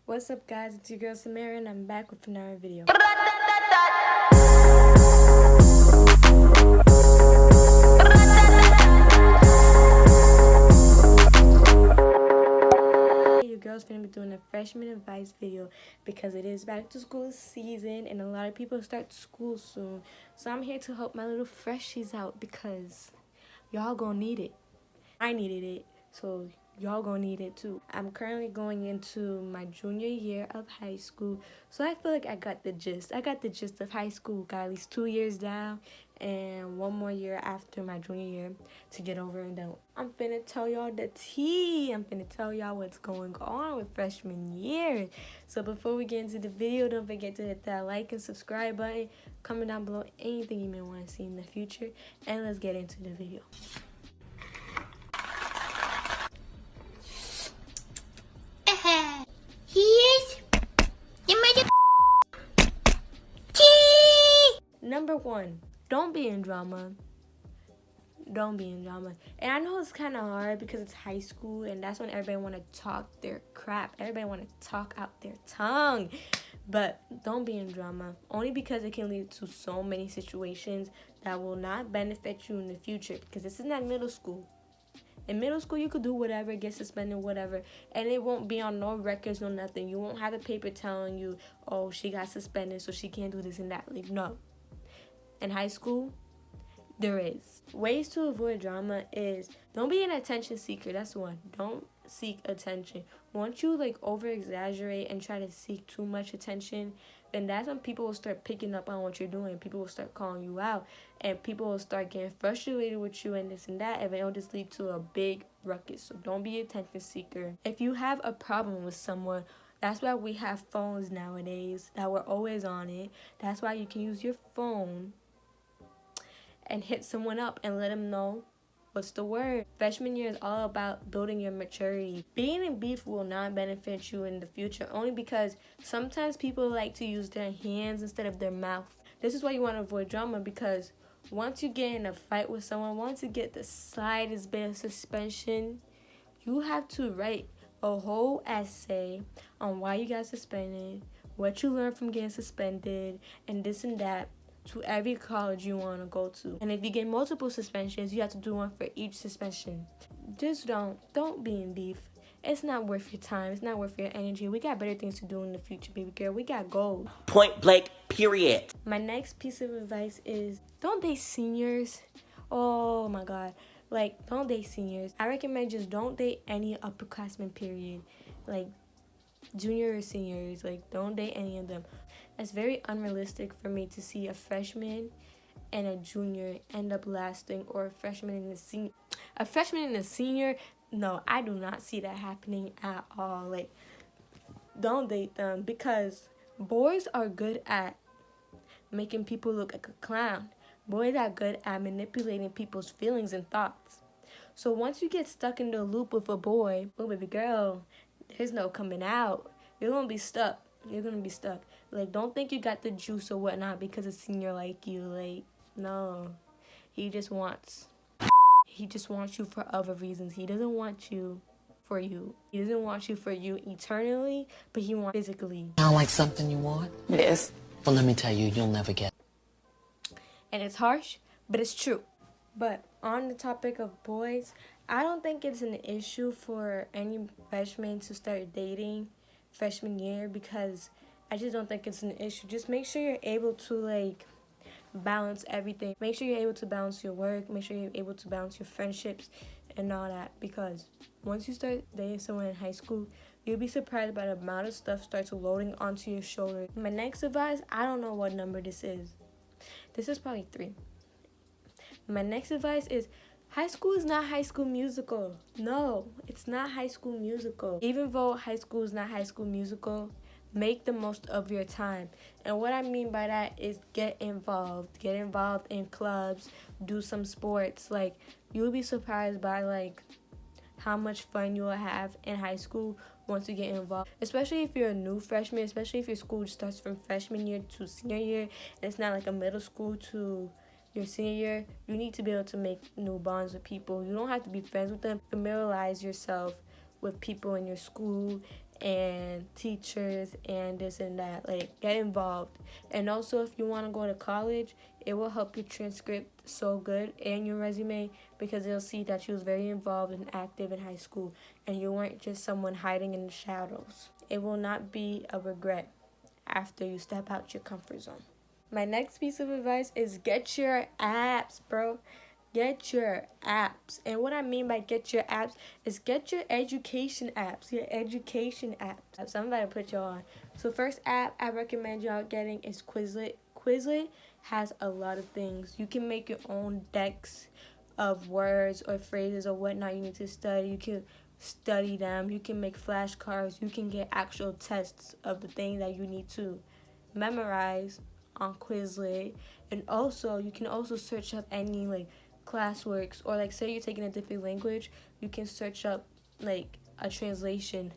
What's up, guys? It's your girl Samara, and I'm back with another video. Your girl's gonna be doing a freshman advice video because it is back to school season and a lot of people start school soon. So I'm here to help my little freshies out because y'all gonna need it. I needed it, so y'all gonna need it too. I'm currently going into my junior year of high school, so I feel like I got the gist. I got the gist of high school. Got at least 2 years down and 1 more year after my junior year to get over and done. I'm finna tell y'all the tea. I'm finna tell y'all what's going on with freshman year. So before we get into the video, don't forget to hit that like and subscribe button. Comment down below anything you may want to see in the future, and let's get into the video. Here's your mother. Number 1, don't be in drama. Don't be in drama. And I know it's kind of hard because it's high school and that's when everybody want to talk their crap. Everybody want to talk out their tongue. But don't be in drama. Only because it can lead to so many situations that will not benefit you in the future. Because this is not middle school. In middle school, you could do whatever, get suspended, whatever, and it won't be on no records, no nothing. You won't have a paper telling you, oh, she got suspended, so she can't do this and that. Like, no. In high school, there is. Ways to avoid drama is don't be an attention seeker. That's one. Don't seek attention. Once you like over exaggerate and try to seek too much attention, then that's when people will start picking up on what you're doing. People will start calling you out and people will start getting frustrated with you and this and that, and it'll just lead to a big ruckus. So don't be an attention seeker. If you have a problem with someone, that's why we have phones nowadays, that we're always on it. That's why you can use your phone and hit someone up and let them know what's the word. Freshman year is all about building your maturity. Being in beef will not benefit you in the future, only because sometimes people like to use their hands instead of their mouth. This is why you want to avoid drama, because once you get in a fight with someone, once you get the slightest bit of suspension, you have to write a whole essay on why you got suspended, what you learned from getting suspended, and this and that, to every college you want to go to. And if you get multiple suspensions, you have to do one for each suspension. Just don't be in beef. It's not worth your time. It's not worth your energy. We got better things to do in the future, baby girl. We got goals. Point blank, period. My next piece of advice is don't date seniors. Oh my God. Like, don't date seniors. I recommend just don't date any upperclassmen, period. Like, junior or seniors. Like, don't date any of them. It's very unrealistic for me to see a freshman and a junior end up lasting, or a freshman and a senior. No, I do not see that happening at all. Like, don't date them, because boys are good at making people look like a clown. Boys are good at manipulating people's feelings and thoughts. So once you get stuck in the loop with a boy, oh baby girl, there's no coming out. You're gonna be stuck. You're gonna be stuck. Like, don't think you got the juice or whatnot because a senior like you. Like, no. He just wants you for other reasons. He doesn't want you for you. He doesn't want you for you eternally, but he wants physically. Sound like something you want? Yes. Well, let me tell you, you'll never get. And it's harsh, but it's true. But on the topic of boys, I don't think it's an issue for any freshman to start dating freshman year, because I just don't think it's an issue. Just make sure you're able to like balance everything. Make sure you're able to balance your work. Make sure you're able to balance your friendships and all that, because once you start dating someone in high school, you'll be surprised by the amount of stuff starts loading onto your shoulders. My next advice, I don't know what number this is. This is probably 3. My next advice is high school is not High School Musical. No, it's not High School Musical. Even though high school is not High School Musical, make the most of your time. And what I mean by that is get involved. Get involved in clubs, do some sports. Like, you'll be surprised by like how much fun you'll have in high school once you get involved. Especially if you're a new freshman, especially if your school starts from freshman year to senior year, and it's not like a middle school to your senior year. You need to be able to make new bonds with people. You don't have to be friends with them. Familiarize yourself with people in your school and teachers and this and that. Like, get involved. And also, if you want to go to college, it will help your transcript so good and your resume, because they'll see that you was very involved and active in high school and you weren't just someone hiding in the shadows. It will not be a regret after you step out your comfort zone. My next piece of advice is get your apps, bro. Get your apps. And what I mean by get your apps is get your education apps. Your education apps. So I'm about to put y'all on. So first app I recommend y'all getting is Quizlet. Quizlet has a lot of things. You can make your own decks of words or phrases or whatnot you need to study. You can study them. You can make flashcards. You can get actual tests of the thing that you need to memorize on Quizlet. And also, you can also search up any like classworks, or like say you're taking a different language, you can search up like a translation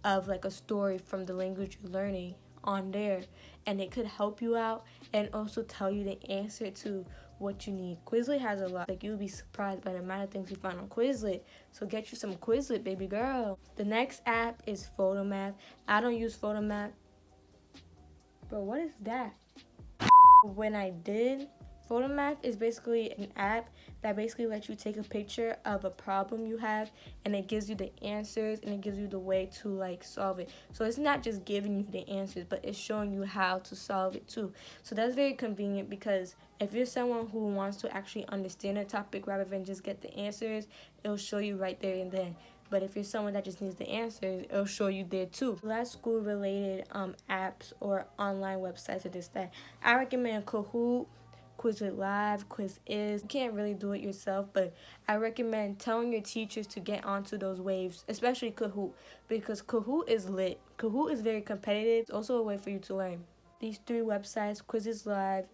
of like a story from the language you're learning on there, and it could help you out and also tell you the answer to what you need. Quizlet has a lot. Like, you'll be surprised by the amount of things you find on Quizlet. So get you some Quizlet, baby girl. The next app is Photomath. I don't use Photomath. Bro, what is that? When I did, Photomath is basically an app that basically lets you take a picture of a problem you have, and it gives you the answers and it gives you the way to like solve it. So it's not just giving you the answers, but it's showing you how to solve it too. So that's very convenient, because if you're someone who wants to actually understand a topic rather than just get the answers, it'll show you right there and then. But if you're someone that just needs the answers, it'll show you there too. Last school-related apps or online websites or this, that, I recommend Kahoot, Quizlet Live, Quiziz. You can't really do it yourself, but I recommend telling your teachers to get onto those waves, especially Kahoot, because Kahoot is lit. Kahoot is very competitive. It's also a way for you to learn. These three websites, Quiziz Live,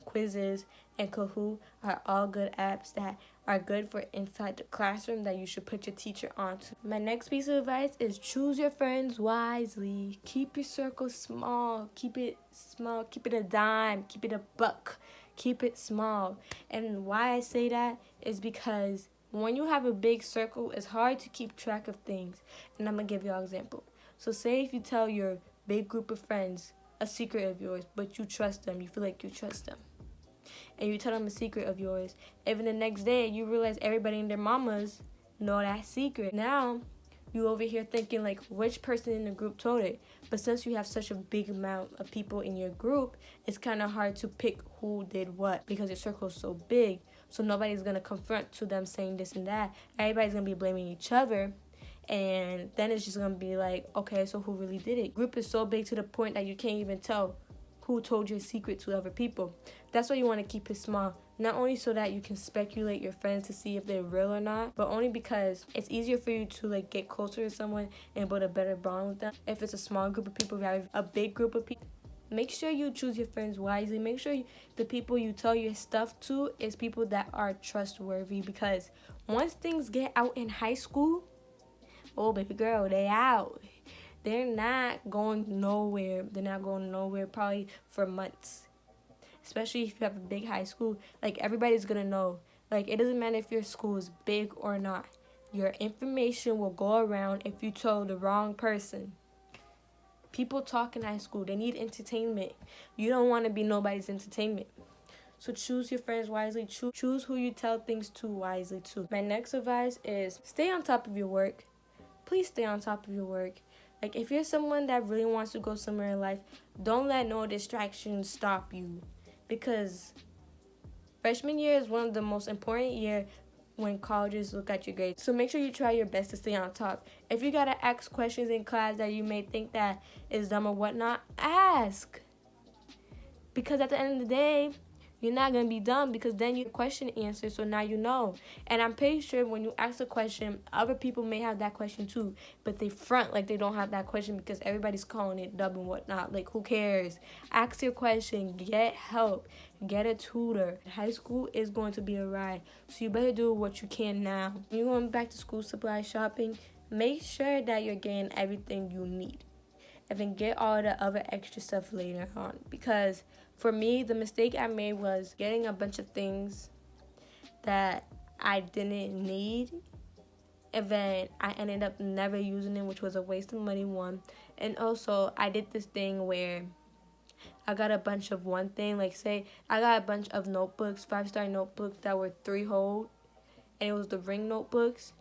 Quiziz, and Kahoot, are all good apps that are good for inside the classroom that you should put your teacher onto. My next piece of advice is choose your friends wisely. Keep your circle small. Keep it small. Keep it a dime. Keep it a buck. Keep it small. And why I say that is because when you have a big circle, it's hard to keep track of things. And I'm going to give y'all an example. So say if you tell your big group of friends a secret of yours, but you trust them, you feel like you trust them, and you tell them a secret of yours, even the next day you realize everybody and their mamas know that secret. Now you over here thinking like, which person in the group told it? But since you have such a big amount of people in your group, it's kind of hard to pick who did what, because your circle is so big. So nobody's gonna confront to them saying this and that. Everybody's gonna be blaming each other, and then it's just gonna be like, okay, so who really did it? Group is so big to the point that you can't even tell who told your secret to other people. That's why you want to keep it small. Not only so that you can speculate your friends to see if they're real or not, but only because it's easier for you to like get closer to someone and build a better bond with them if it's a small group of people rather than a big group of people. Make sure you choose your friends wisely. Make sure the people you tell your stuff to is people that are trustworthy, because once things get out in high school, oh baby girl, they out. They're not going nowhere. They're not going nowhere probably for months. Especially if you have a big high school. Like, everybody's going to know. Like, it doesn't matter if your school is big or not. Your information will go around if you told the wrong person. People talk in high school. They need entertainment. You don't want to be nobody's entertainment. So choose your friends wisely. Choose who you tell things to wisely too. My next advice is stay on top of your work. Please stay on top of your work. Like, if you're someone that really wants to go somewhere in life, don't let no distractions stop you. Because freshman year is one of the most important years when colleges look at your grades. So make sure you try your best to stay on top. If you gotta ask questions in class that you may think that is dumb or whatnot, ask. Because at the end of the day, you're not going to be dumb, because then you question answers, so now you know. And I'm pretty sure when you ask a question, other people may have that question too, but they front like they don't have that question because everybody's calling it dumb and whatnot. Like, who cares? Ask your question. Get help. Get a tutor. High school is going to be a ride, so you better do what you can now. When you're going back to school supply shopping, make sure that you're getting everything you need, and then get all the other extra stuff later on. Because for me, the mistake I made was getting a bunch of things that I didn't need And then I ended up never using it, which was a waste of money, one. And also, I did this thing where I got a bunch of one thing. Like, say, I got a bunch of notebooks, 5-star notebooks that were 3-hold. And it was the ring notebooks.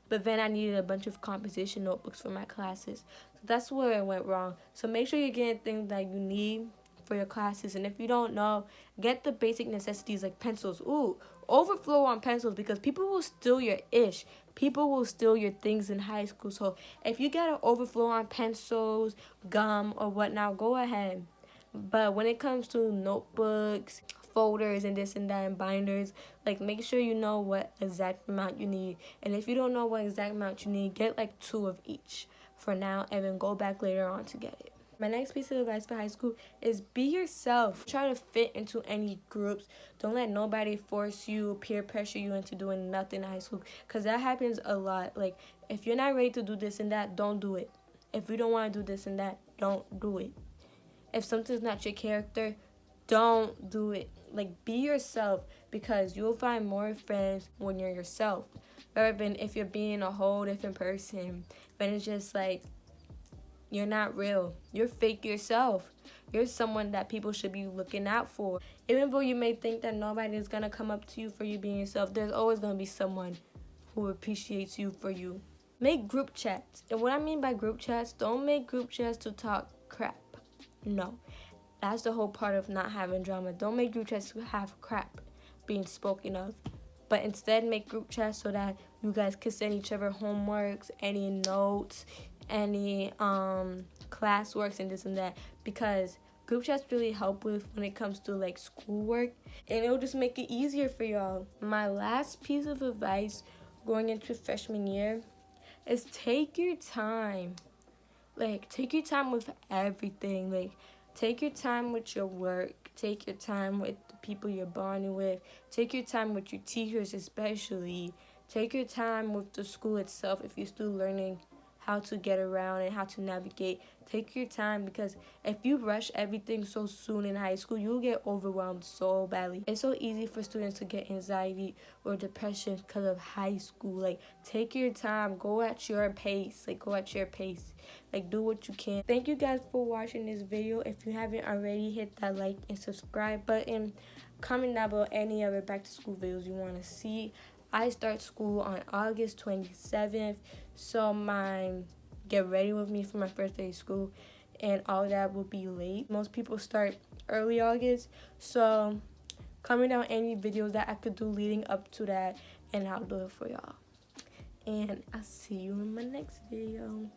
But then I needed a bunch of composition notebooks for my classes. So that's where it went wrong. So make sure you're getting things that you need for your classes. And if you don't know, get the basic necessities like pencils. Ooh, overflow on pencils, because people will steal your ish. People will steal your things in high school. So if you get an overflow on pencils, gum, or whatnot, go ahead. But when it comes to notebooks, folders, and this and that, and binders, like, make sure you know what exact amount you need. And if you don't know what exact amount you need, get like 2 of each for now, and then go back later on to get it. My next piece of advice for high school is be yourself. Try to fit into any groups. Don't let nobody force you, peer pressure you into doing nothing in high school, because that happens a lot. Like, if you're not ready to do this and that, don't do it. If you don't want to do this and that, don't do it. If something's not your character, don't do it. Like, be yourself, because you'll find more friends when you're yourself, rather than if you're being a whole different person. But it's just like, you're not real. You're fake yourself. You're someone that people should be looking out for. Even though you may think that nobody's going to come up to you for you being yourself, there's always going to be someone who appreciates you for you. Make group chats. And what I mean by group chats, don't make group chats to talk crap. No. That's the whole part of not having drama. Don't make group chats to have crap being spoken of. But instead, make group chats so that you guys can send each other homeworks, any notes, any classworks, and this and that. Because group chats really help with when it comes to like schoolwork. And it'll just make it easier for y'all. My last piece of advice going into freshman year is take your time. Like, take your time with everything. Like, take your time with your work. Take your time with the people you're bonding with. Take your time with your teachers especially. Take your time with the school itself if you're still learning how to get around and how to navigate. Take your time, because if you rush everything so soon in high school, you'll get overwhelmed so badly. It's so easy for students to get anxiety or depression because of high school. Like, take your time. Go at your pace. Like, go at your pace. Like, do what you can. Thank you guys for watching this video. If you haven't already, hit that like and subscribe button. Comment down below any other back to school videos you want to see. I start school on August 27th, so get ready with me for my first day of school, and all that will be late. Most people start early August, so comment down any videos that I could do leading up to that, and I'll do it for y'all. And I'll see you in my next video.